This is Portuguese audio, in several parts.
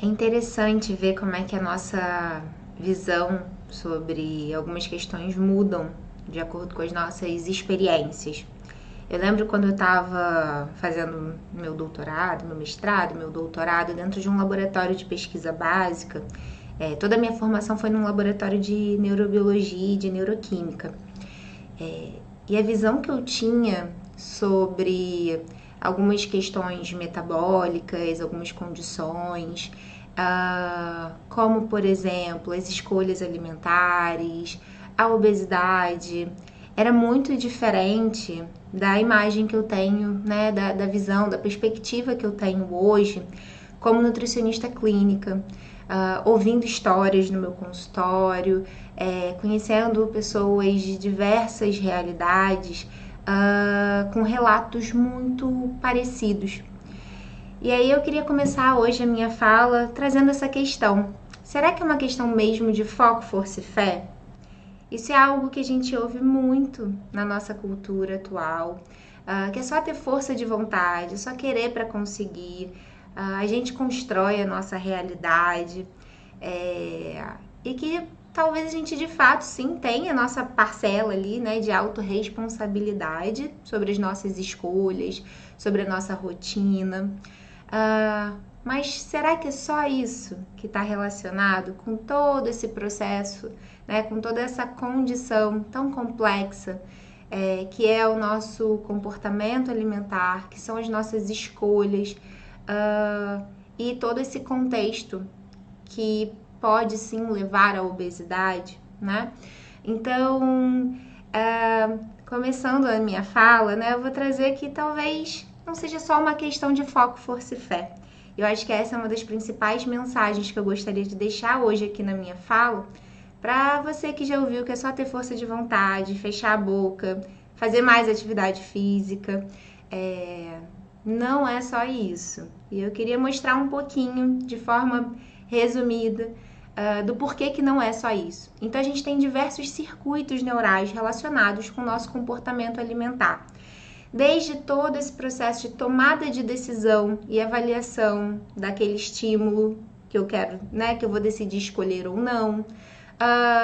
É interessante ver como é que a nossa visão sobre algumas questões mudam de acordo com as nossas experiências. Eu lembro quando eu estava fazendo meu doutorado, meu mestrado, meu doutorado dentro de um laboratório de pesquisa básica. Toda a minha formação foi num laboratório de neurobiologia e de neuroquímica. É, e a visão que eu tinha sobre algumas questões metabólicas, algumas condições, como, por exemplo, as escolhas alimentares, a obesidade, era muito diferente da imagem que eu tenho, né, da visão, da perspectiva que eu tenho hoje como nutricionista clínica, ouvindo histórias no meu consultório, conhecendo pessoas de diversas realidades, com relatos muito parecidos. E aí eu queria começar hoje a minha fala trazendo essa questão. Será que é uma questão mesmo de foco, força e fé? Isso é algo que a gente ouve muito na nossa cultura atual, que é só ter força de vontade, só querer para conseguir. A gente constrói a nossa realidade, e que talvez a gente de fato sim tenha a nossa parcela ali, né, de autorresponsabilidade sobre as nossas escolhas, sobre a nossa rotina. Mas será que é só isso que está relacionado com todo esse processo, né, com toda essa condição tão complexa, que é o nosso comportamento alimentar, que são as nossas escolhas, e todo esse contexto que pode sim levar à obesidade, né? Então, começando a minha fala, né, eu vou trazer que talvez não seja só uma questão de foco, força e fé. Eu acho que essa é uma das principais mensagens que eu gostaria de deixar hoje aqui na minha fala, para você que já ouviu que é só ter força de vontade, fechar a boca, fazer mais atividade física. Não é só isso. E eu queria mostrar um pouquinho, de forma resumida, do porquê que não é só isso. Então, a gente tem diversos circuitos neurais relacionados com o nosso comportamento alimentar. Desde todo esse processo de tomada de decisão e avaliação daquele estímulo que eu quero, né, que eu vou decidir escolher ou não,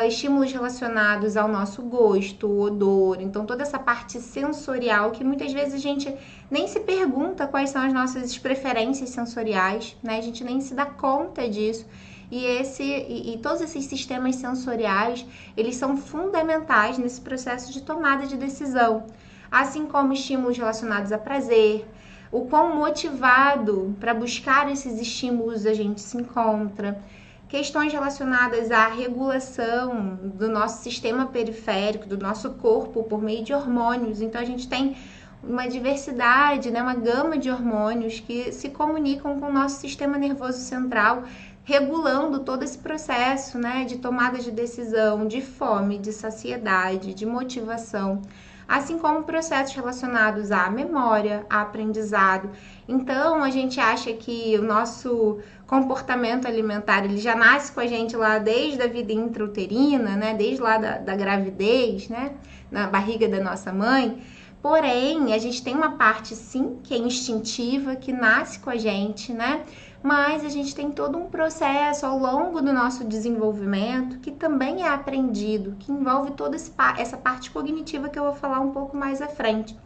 estímulos relacionados ao nosso gosto, odor, então toda essa parte sensorial que muitas vezes a gente nem se pergunta quais são as nossas preferências sensoriais, né? A gente nem se dá conta disso. E todos esses sistemas sensoriais, eles são fundamentais nesse processo de tomada de decisão, assim como estímulos relacionados a prazer, o quão motivado para buscar esses estímulos a gente se encontra, questões relacionadas à regulação do nosso sistema periférico, do nosso corpo por meio de hormônios. Então a gente tem uma diversidade, né, uma gama de hormônios que se comunicam com o nosso sistema nervoso central, regulando todo esse processo, né, de tomada de decisão, de fome, de saciedade, de motivação, assim como processos relacionados à memória, a aprendizado. Então, a gente acha que o nosso comportamento alimentar, ele já nasce com a gente lá desde a vida intrauterina, né, desde lá da gravidez, né, na barriga da nossa mãe. Porém, a gente tem uma parte, sim, que é instintiva, que nasce com a gente, né? Mas a gente tem todo um processo ao longo do nosso desenvolvimento que também é aprendido, que envolve toda essa parte cognitiva que eu vou falar um pouco mais à frente.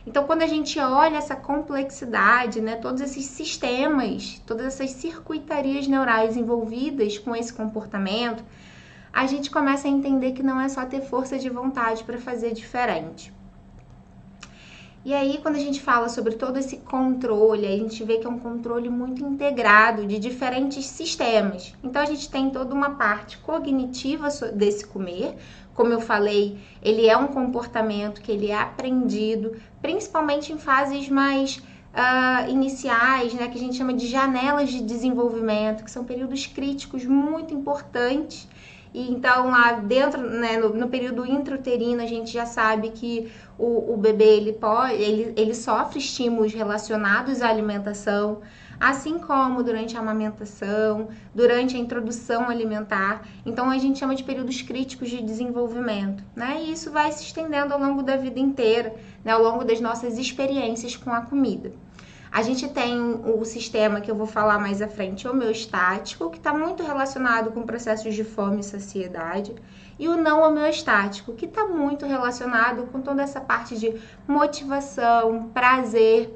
Então, quando a gente olha essa complexidade, né, todos esses sistemas, todas essas circuitarias neurais envolvidas com esse comportamento, a gente começa a entender que não é só ter força de vontade para fazer diferente. E aí, quando a gente fala sobre todo esse controle, a gente vê que é um controle muito integrado de diferentes sistemas. Então, a gente tem toda uma parte cognitiva desse comer. Como eu falei, ele é um comportamento que ele é aprendido, principalmente em fases mais iniciais, né, que a gente chama de janelas de desenvolvimento, que são períodos críticos muito importantes. E então, lá dentro, né, no período intrauterino, a gente já sabe que o bebê ele sofre estímulos relacionados à alimentação, assim como durante a amamentação, durante a introdução alimentar. Então, a gente chama de períodos críticos de desenvolvimento, né? E isso vai se estendendo ao longo da vida inteira, né, ao longo das nossas experiências com a comida. A gente tem o sistema que eu vou falar mais à frente, homeostático, que está muito relacionado com processos de fome e saciedade, e o não homeostático, que está muito relacionado com toda essa parte de motivação, prazer,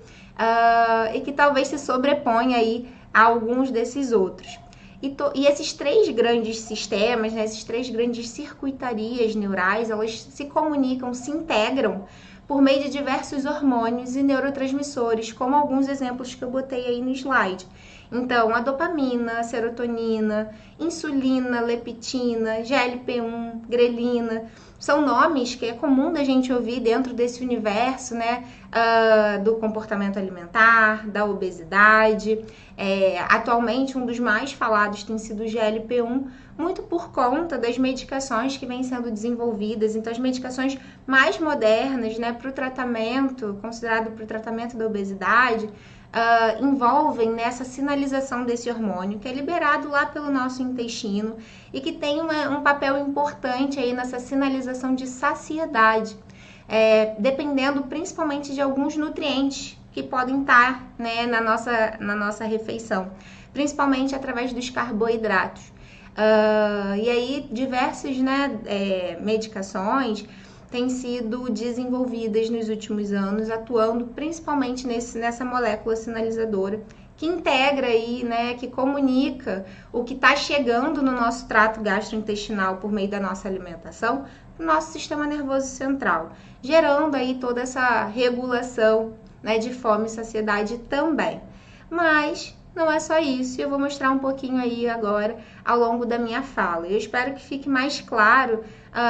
e que talvez se sobreponha aí a alguns desses outros. E esses três grandes sistemas, né, essas três grandes circuitarias neurais, elas se comunicam, se integram por meio de diversos hormônios e neurotransmissores, como alguns exemplos que eu botei aí no slide. Então, a dopamina, a serotonina, insulina, leptina, GLP-1, grelina, são nomes que é comum da gente ouvir dentro desse universo, né, do comportamento alimentar, da obesidade. Atualmente, um dos mais falados tem sido o GLP-1, muito por conta das medicações que vêm sendo desenvolvidas. Então, as medicações mais modernas, né, para o tratamento, considerado para o tratamento da obesidade, envolvem nessa sinalização desse hormônio, que é liberado lá pelo nosso intestino e que tem um papel importante aí nessa sinalização de saciedade, dependendo principalmente de alguns nutrientes que podem estar, né, na nossa refeição, principalmente através dos carboidratos. E aí diversas, né, medicações têm sido desenvolvidas nos últimos anos, atuando principalmente nessa molécula sinalizadora, que integra aí, né, que comunica o que está chegando no nosso trato gastrointestinal por meio da nossa alimentação, no nosso sistema nervoso central, gerando aí toda essa regulação, né, de fome e saciedade também. Mas não é só isso, eu vou mostrar um pouquinho aí agora ao longo da minha fala. Eu espero que fique mais claro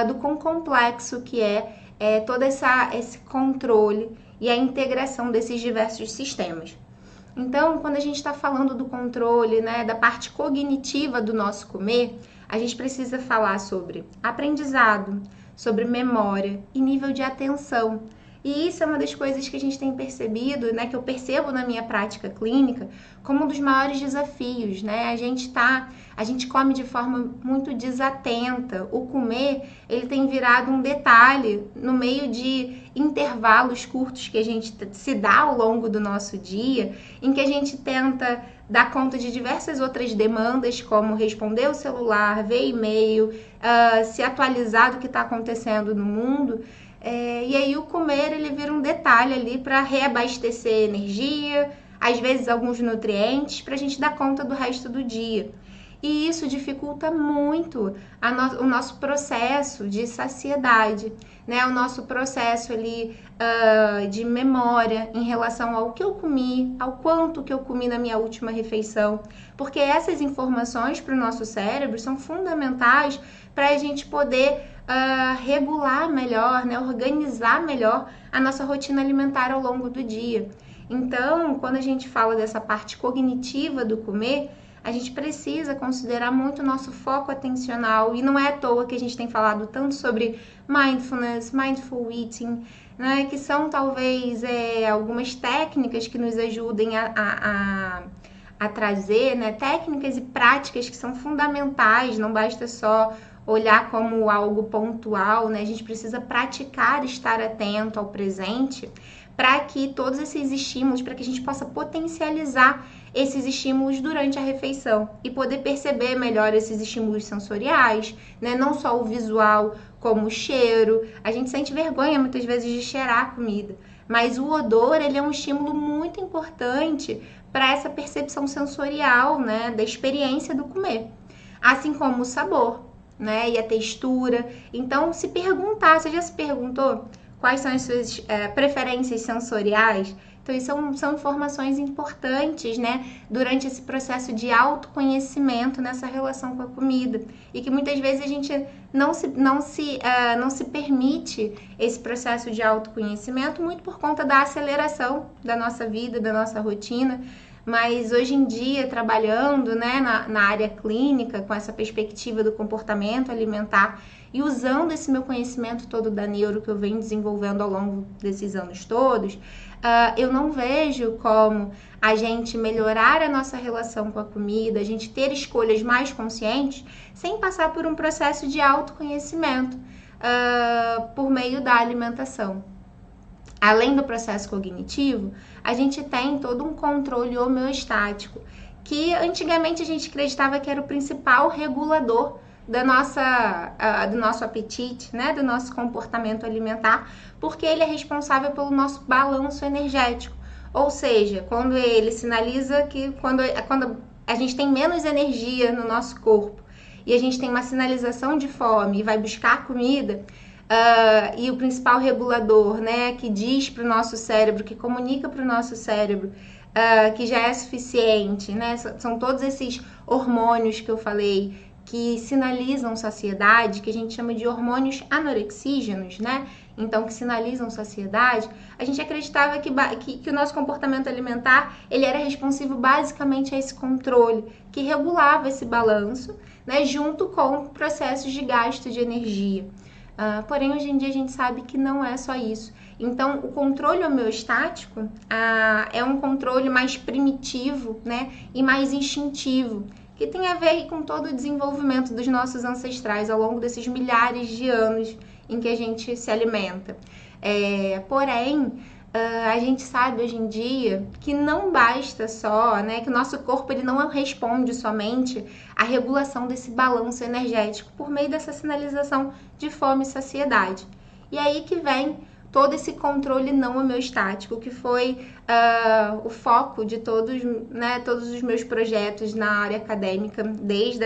do quão complexo que é todo esse controle e a integração desses diversos sistemas. Então, quando a gente está falando do controle, né, da parte cognitiva do nosso comer, a gente precisa falar sobre aprendizado, sobre memória e nível de atenção. E isso é uma das coisas que a gente tem percebido, né, que eu percebo na minha prática clínica, como um dos maiores desafios, né? A gente come de forma muito desatenta. O comer, ele tem virado um detalhe no meio de intervalos curtos que a gente se dá ao longo do nosso dia, em que a gente tenta dar conta de diversas outras demandas, como responder o celular, ver e-mail, se atualizar do que está acontecendo no mundo. E aí o comer, ele vira um detalhe ali para reabastecer energia, às vezes alguns nutrientes, para a gente dar conta do resto do dia. E isso dificulta muito o nosso processo de saciedade, né? O nosso processo ali de memória em relação ao que eu comi, ao quanto que eu comi na minha última refeição. Porque essas informações para o nosso cérebro são fundamentais para a gente poder regular melhor, né? Organizar melhor a nossa rotina alimentar ao longo do dia. Então, quando a gente fala dessa parte cognitiva do comer, a gente precisa considerar muito o nosso foco atencional, e não é à toa que a gente tem falado tanto sobre mindfulness, mindful eating, né, que são talvez algumas técnicas que nos ajudem a trazer, né, técnicas e práticas que são fundamentais, não basta só olhar como algo pontual, né, a gente precisa praticar estar atento ao presente, para que todos esses estímulos, para que a gente possa potencializar esses estímulos durante a refeição e poder perceber melhor esses estímulos sensoriais, né? Não só o visual, como o cheiro. A gente sente vergonha muitas vezes de cheirar a comida, mas o odor, ele é um estímulo muito importante para essa percepção sensorial, né? Da experiência do comer, assim como o sabor, né? E a textura. Então, se perguntar, você já se perguntou quais são as suas preferências sensoriais? Então, isso são informações importantes, né, durante esse processo de autoconhecimento nessa relação com a comida. E que muitas vezes a gente não se permite esse processo de autoconhecimento, muito por conta da aceleração da nossa vida, da nossa rotina. Mas hoje em dia, trabalhando, né, na área clínica, com essa perspectiva do comportamento alimentar e usando esse meu conhecimento todo da neuro que eu venho desenvolvendo ao longo desses anos todos, eu não vejo como a gente melhorar a nossa relação com a comida, a gente ter escolhas mais conscientes, sem passar por um processo de autoconhecimento por meio da alimentação. além do processo cognitivo, a gente tem todo um controle homeostático, que antigamente a gente acreditava que era o principal regulador do nosso apetite, né, do nosso comportamento alimentar, porque ele é responsável pelo nosso balanço energético. Ou seja, quando ele sinaliza que quando a gente tem menos energia no nosso corpo e a gente tem uma sinalização de fome e vai buscar comida, e o principal regulador, né, que diz para o nosso cérebro, que comunica para o nosso cérebro que já é suficiente, né, são todos esses hormônios que eu falei que sinalizam saciedade, que a gente chama de hormônios anorexígenos, né? Então, que sinalizam saciedade, a gente acreditava que o nosso comportamento alimentar, ele era responsivo basicamente a esse controle, que regulava esse balanço, né, junto com processos de gasto de energia. Porém, hoje em dia a gente sabe que não é só isso. Então, o controle homeostático é um controle mais primitivo, né, e mais instintivo, que tem a ver com todo o desenvolvimento dos nossos ancestrais ao longo desses milhares de anos em que a gente se alimenta. Porém, a gente sabe hoje em dia que não basta só, né, que o nosso corpo ele não responde somente à regulação desse balanço energético por meio dessa sinalização de fome e saciedade. E aí que vem todo esse controle não homeostático, que foi o foco de todos os meus projetos na área acadêmica, desde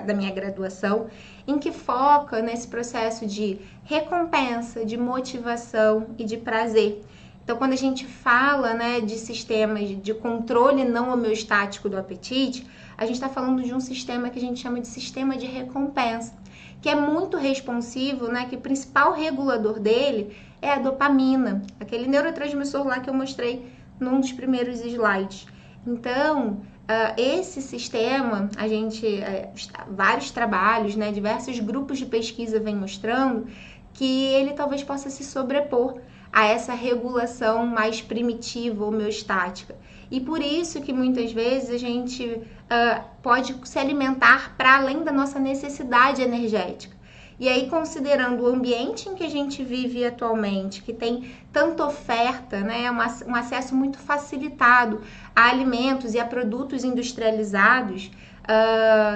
da minha graduação, em que foca nesse processo de recompensa, de motivação e de prazer. Então, quando a gente fala, né, de sistemas de controle não homeostático do apetite, a gente está falando de um sistema que a gente chama de sistema de recompensa, que é muito responsivo, né, que o principal regulador dele é a dopamina, aquele neurotransmissor lá que eu mostrei num dos primeiros slides. Então, esse sistema, a gente, vários trabalhos, né, diversos grupos de pesquisa vêm mostrando que ele talvez possa se sobrepor a essa regulação mais primitiva, homeostática. E por isso que muitas vezes a gente pode se alimentar para além da nossa necessidade energética. E aí, considerando o ambiente em que a gente vive atualmente, que tem tanta oferta, né, um acesso muito facilitado a alimentos e a produtos industrializados,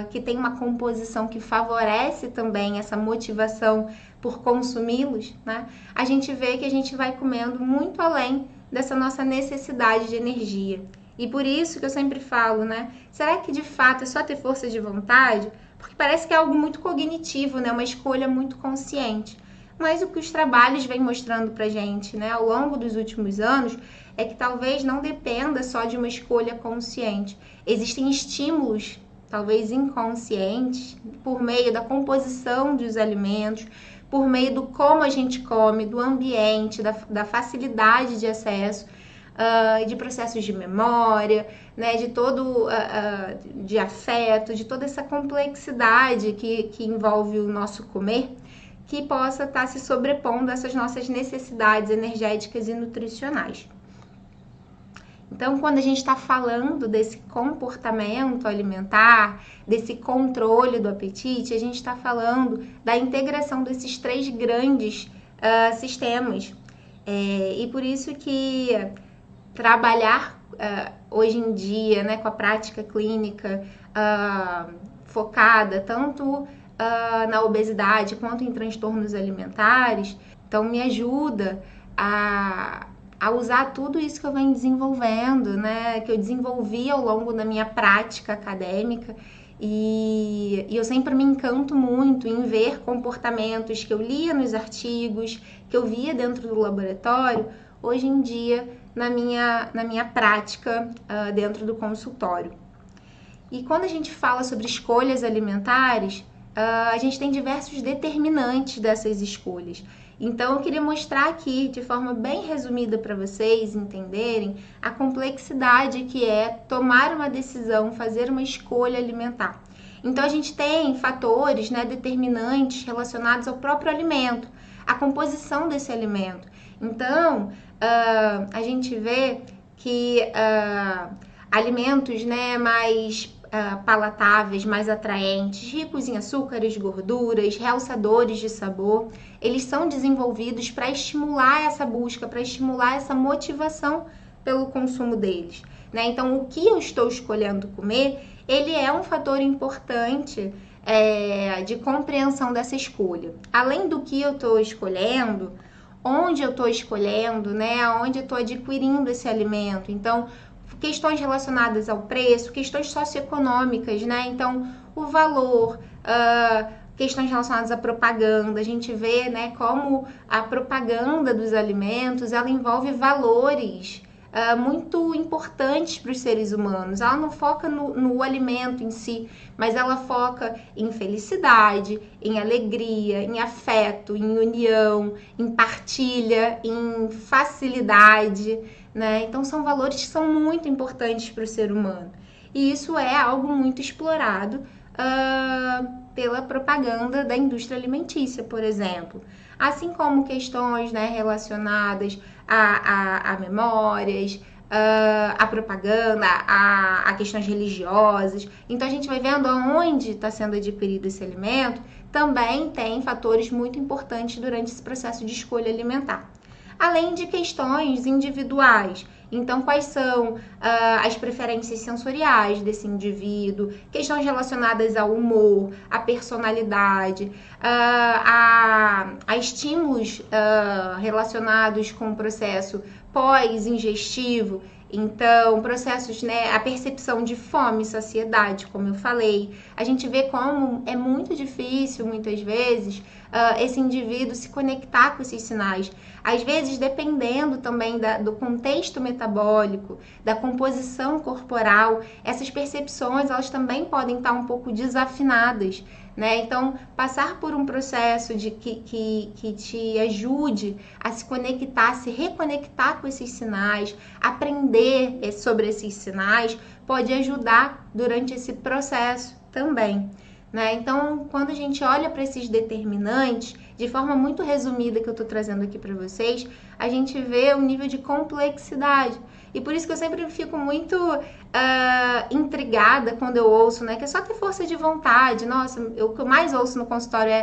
que tem uma composição que favorece também essa motivação por consumi-los, né, a gente vê que a gente vai comendo muito além dessa nossa necessidade de energia. E por isso que eu sempre falo, né, será que de fato é só ter força de vontade? Porque parece que é algo muito cognitivo, né? Uma escolha muito consciente. Mas o que os trabalhos vêm mostrando pra gente, né, ao longo dos últimos anos, é que talvez não dependa só de uma escolha consciente. Existem estímulos, talvez inconscientes, por meio da composição dos alimentos, por meio do como a gente come, do ambiente, da facilidade de acesso, de processos de memória, né, de todo de afeto, de toda essa complexidade que envolve o nosso comer, que possa estar se sobrepondo a essas nossas necessidades energéticas e nutricionais. Então, quando a gente está falando desse comportamento alimentar, desse controle do apetite, a gente está falando da integração desses três grandes sistemas. E por isso que trabalhar hoje em dia, né, com a prática clínica focada tanto na obesidade quanto em transtornos alimentares, então me ajuda a usar tudo isso que eu venho desenvolvendo, né, que eu desenvolvi ao longo da minha prática acadêmica, e eu sempre me encanto muito em ver comportamentos que eu lia nos artigos, que eu via dentro do laboratório, hoje em dia na minha prática dentro do consultório. E quando a gente fala sobre escolhas alimentares, a gente tem diversos determinantes dessas escolhas. Então, eu queria mostrar aqui, de forma bem resumida para vocês entenderem, a complexidade que é tomar uma decisão, fazer uma escolha alimentar. Então, a gente tem fatores, né, determinantes relacionados ao próprio alimento, a composição desse alimento. Então, a gente vê que alimentos, né, mais palatáveis, mais atraentes, ricos em açúcares, gorduras, realçadores de sabor. Eles são desenvolvidos para estimular essa busca, para estimular essa motivação pelo consumo deles, né? Então, o que eu estou escolhendo comer, ele é um fator importante de compreensão dessa escolha. Além do que eu estou escolhendo, onde eu estou escolhendo, né? Onde eu estou adquirindo esse alimento. Então, questões relacionadas ao preço, questões socioeconômicas, né? Então, o valor, questões relacionadas à propaganda. A gente vê, né, como a propaganda dos alimentos, ela envolve valores muito importantes para os seres humanos. Ela não foca no alimento em si, mas ela foca em felicidade, em alegria, em afeto, em união, em partilha, em facilidade, né? Então são valores que são muito importantes para o ser humano. E isso é algo muito explorado pela propaganda da indústria alimentícia, por exemplo. Assim como questões, né, relacionadas a memórias, a propaganda, a questões religiosas. Então a gente vai vendo aonde está sendo adquirido esse alimento, também tem fatores muito importantes durante esse processo de escolha alimentar. Além de questões individuais. Então, quais são as preferências sensoriais desse indivíduo, questões relacionadas ao humor, à personalidade, a estímulos relacionados com o processo pós-ingestivo. Então, processos, né, a percepção de fome e saciedade, como eu falei. A gente vê como é muito difícil, muitas vezes, esse indivíduo se conectar com esses sinais. Às vezes, dependendo também do contexto metabólico, da composição corporal, essas percepções, elas também podem estar um pouco desafinadas, né? Então, passar por um processo que te ajude a se conectar, a se reconectar com esses sinais, aprender sobre esses sinais, pode ajudar durante esse processo também, né? Então, quando a gente olha para esses determinantes, de forma muito resumida que eu estou trazendo aqui para vocês, a gente vê o nível de complexidade. E por isso que eu sempre fico muito intrigada quando eu ouço, né? Que é só ter força de vontade. Nossa, o que eu mais ouço no consultório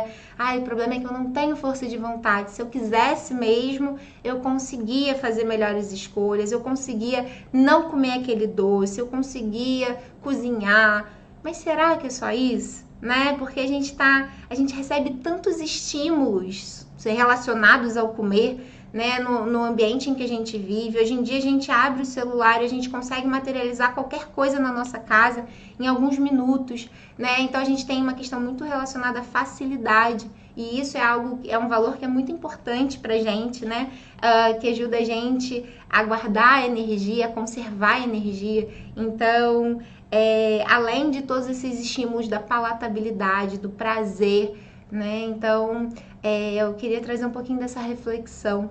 o problema é que eu não tenho força de vontade. Se eu quisesse mesmo, eu conseguia fazer melhores escolhas, eu conseguia não comer aquele doce, eu conseguia cozinhar. Mas será que é só isso? Né? Porque a gente recebe tantos estímulos relacionados ao comer, né, no ambiente em que a gente vive. Hoje em dia a gente abre o celular e a gente consegue materializar qualquer coisa na nossa casa em alguns minutos, né? Então a gente tem uma questão muito relacionada à facilidade, e isso é um valor que é muito importante pra gente, né? Que ajuda a gente a guardar a energia, a conservar a energia. Então, além de todos esses estímulos da palatabilidade, do prazer, né? Então, eu queria trazer um pouquinho dessa reflexão.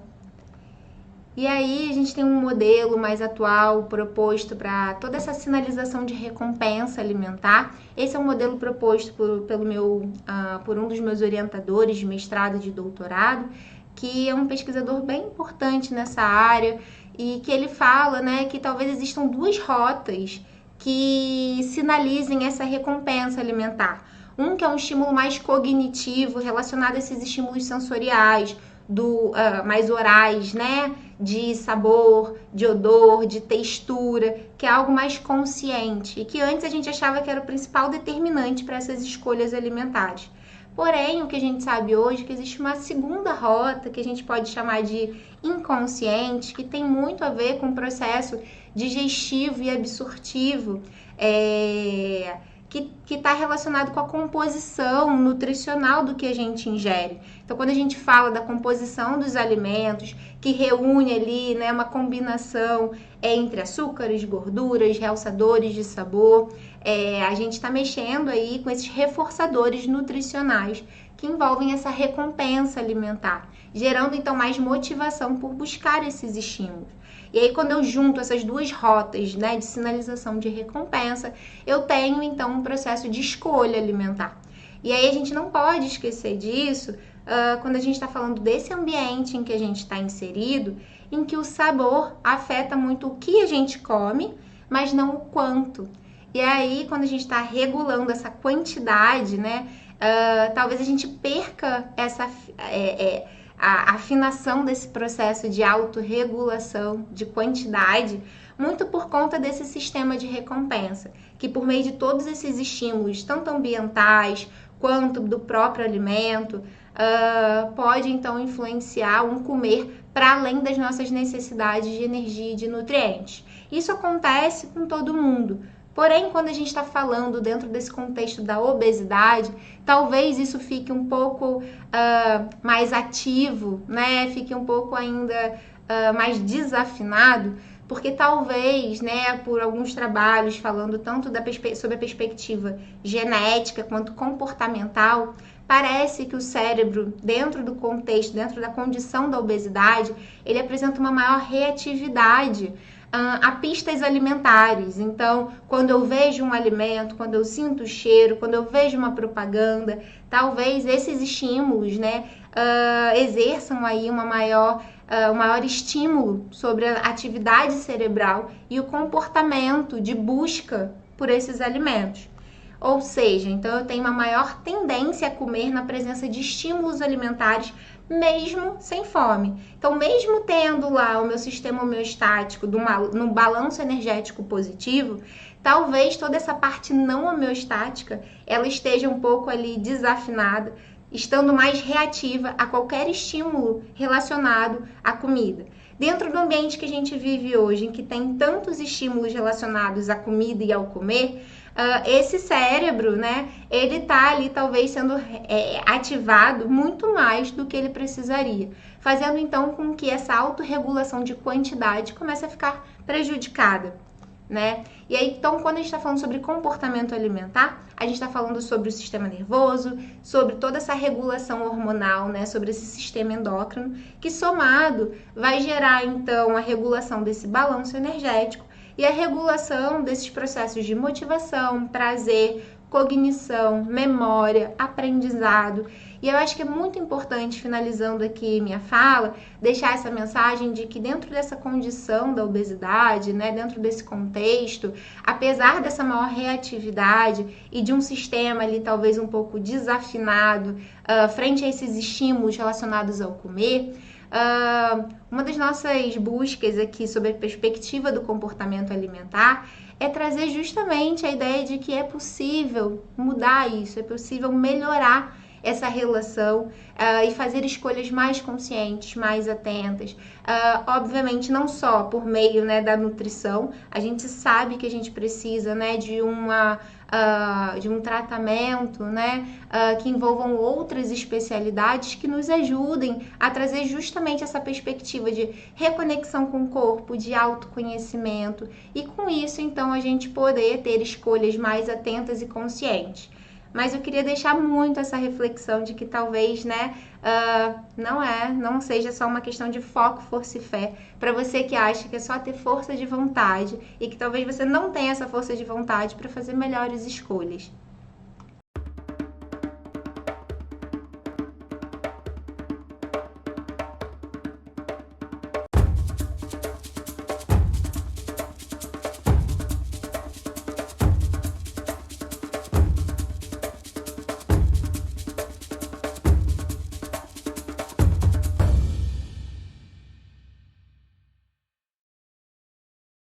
E aí a gente tem um modelo mais atual proposto para toda essa sinalização de recompensa alimentar. Esse é um modelo proposto por um dos meus orientadores de mestrado e de doutorado, que é um pesquisador bem importante nessa área, e que ele fala, né, que talvez existam duas rotas que sinalizem essa recompensa alimentar. Um que é um estímulo mais cognitivo, relacionado a esses estímulos sensoriais, mais orais, né? De sabor, de odor, de textura, que é algo mais consciente, e que antes a gente achava que era o principal determinante para essas escolhas alimentares. Porém, o que a gente sabe hoje é que existe uma segunda rota, que a gente pode chamar de inconsciente, que tem muito a ver com o processo digestivo e absortivo, que está relacionado com a composição nutricional do que a gente ingere. Então, quando a gente fala da composição dos alimentos, que reúne ali, né, uma combinação entre açúcares, gorduras, realçadores de sabor, a gente está mexendo aí com esses reforçadores nutricionais que envolvem essa recompensa alimentar, gerando então mais motivação por buscar esses estímulos. E aí, quando eu junto essas duas rotas, né, de sinalização de recompensa, eu tenho então um processo de escolha alimentar. E aí a gente não pode esquecer disso quando a gente está falando desse ambiente em que a gente está inserido, em que o sabor afeta muito o que a gente come, mas não o quanto. E aí, quando a gente está regulando essa quantidade, né, talvez a gente perca essa a afinação desse processo de autorregulação de quantidade, muito por conta desse sistema de recompensa, que por meio de todos esses estímulos, tanto ambientais quanto do próprio alimento, pode então influenciar um comer para além das nossas necessidades de energia e de nutrientes. Isso acontece com todo mundo. Porém, quando a gente está falando dentro desse contexto da obesidade, talvez isso fique um pouco mais ativo, né? Fique um pouco ainda mais desafinado, porque talvez, né, por alguns trabalhos falando tanto sobre a perspectiva genética quanto comportamental, parece que o cérebro, dentro do contexto, dentro da condição da obesidade, ele apresenta uma maior reatividade a pistas alimentares. Então, quando eu vejo um alimento, quando eu sinto o cheiro, quando eu vejo uma propaganda, talvez esses estímulos, né, exerçam aí um maior estímulo sobre a atividade cerebral e o comportamento de busca por esses alimentos. Ou seja, então eu tenho uma maior tendência a comer na presença de estímulos alimentares, mesmo sem fome. Então, mesmo tendo lá o meu sistema homeostático no balanço energético positivo, talvez toda essa parte não homeostática, ela esteja um pouco ali desafinada, estando mais reativa a qualquer estímulo relacionado à comida. Dentro do ambiente que a gente vive hoje, em que tem tantos estímulos relacionados à comida e ao comer, esse cérebro, né, ele tá ali talvez sendo ativado muito mais do que ele precisaria, fazendo então com que essa autorregulação de quantidade comece a ficar prejudicada, né? E aí, então, quando a gente está falando sobre comportamento alimentar, a gente está falando sobre o sistema nervoso, sobre toda essa regulação hormonal, né? Sobre esse sistema endócrino, que somado vai gerar, então, a regulação desse balanço energético e a regulação desses processos de motivação, prazer, cognição, memória, aprendizado. E eu acho que é muito importante, finalizando aqui minha fala, deixar essa mensagem de que dentro dessa condição da obesidade, né, dentro desse contexto, apesar dessa maior reatividade e de um sistema ali talvez um pouco desafinado frente a esses estímulos relacionados ao comer, uma das nossas buscas aqui sobre a perspectiva do comportamento alimentar é trazer justamente a ideia de que é possível mudar isso, é possível melhorar essa relação e fazer escolhas mais conscientes, mais atentas. Obviamente, não só por meio, né, da nutrição, a gente sabe que a gente precisa, né, de um tratamento, né, que envolvam outras especialidades que nos ajudem a trazer justamente essa perspectiva de reconexão com o corpo, de autoconhecimento e com isso, então, a gente poder ter escolhas mais atentas e conscientes. Mas eu queria deixar muito essa reflexão de que talvez, né, não seja só uma questão de foco, força e fé, para você que acha que é só ter força de vontade e que talvez você não tenha essa força de vontade para fazer melhores escolhas.